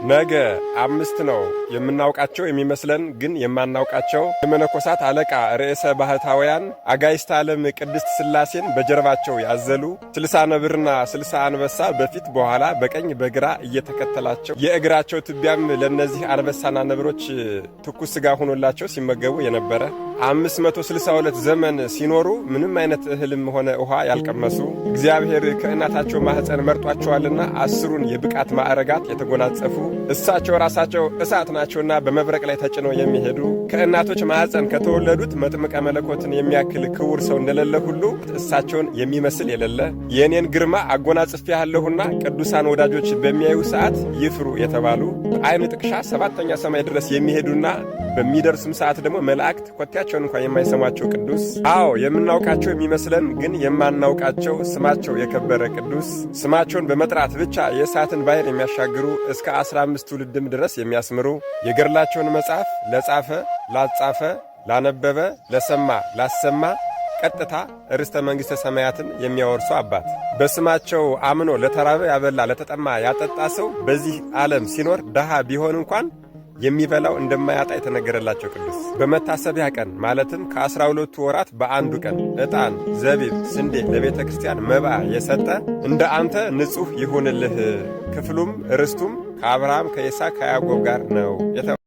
ነገ 5 ነው የምናውቃቸው የሚመስለን ግን የማናውቃቸው የመነኮሳት አለቃ ርዕሰ ባህታውያን አጋዕዝተ ዓለም ቅድስት ሥላሴን በጀርባቸው ያዘሉ 60 ነብርና 60 አንበሳ በፊት በኋላ በቀኝ በግራ እየተከተላቸው የእግራቸው ትቢያም ለነዚህ አንበሳና ነብሮች ትኩስ ሥጋ ሆኖላቸው ሲመገቡ የነበረ 562 ዘመን ሲኖሩ ምንም አይነት እህልም ሆነ ውሃ ያልቀመሱ እግዚአብሔር ከእናታቸው ማህፀን መርጧቸዋልና 10ሩን የብቃት ማዕረጋት የተጎናጸፉ እሳቸው ራሳቸው እሳት ናቸውና በመብረቅ ላይ ተጭነው የሚሄዱ ከእናቶች ማህፀን ከተወለዱት መጥምቀ መለኮትን የሚያክል ክቡር ሰው እንደሌለ ሁሉ እሳቸውን የሚመስል የሌለ የኔን ግርማ አጎናጽፌያለሁና ቅዱሳን ወዳጆች በሚያዩ ሰዓት ይፍሩ የተባሉ አይን ጥቅሻ 7ኛ ሰማይ ድረስ የሚሄዱና በሚደርሱም ሰዓት ደግሞ መላእክት ኮቴያቸውን እንኳን የማይሰማቸው ቅዱስ አዎ የምናውቃቸው የሚመስለን ግን የማናውቃቸው ስማቸው የከበረ ቅዱስ ስማቸውን በመጥራት ብቻ የእሳትን ባሕር የሚያሻግሩ እስከ 15 ትውልድም ድረስ የሚያስምሩ የገድላቸውን መጽሐፍ ለጻፈ ላጻፈ ላነበበ ለሰማ ላሰማ ቀጥታ ርስተ መንግሥተ ሰማያትን የሚያወርሱ አባት በስማቸው አምኖ ለተራበ ያበላ ለተጠማ ያጠጣ ሰው በዚህ ዓለም ሲኖር ደሃ ቢሆን እንኳን የሚበላው እንደማያጣ የተነገረላቸው ቅዱስ በመታሰቢያ ቀን ማለትም ከ12ቱ ወራት በአንዱ ቀን ዕጣን፣ ዘቢብ፣ ስንዴ ለቤተ ክርስቲያን መባ የሰጠ እንደ አንተ ንጹሕ ይሁንልህ ክፍሉም ርስቱም ከአብርሃም ከይስሐቅ ከያዕቆብ ጋር ነው።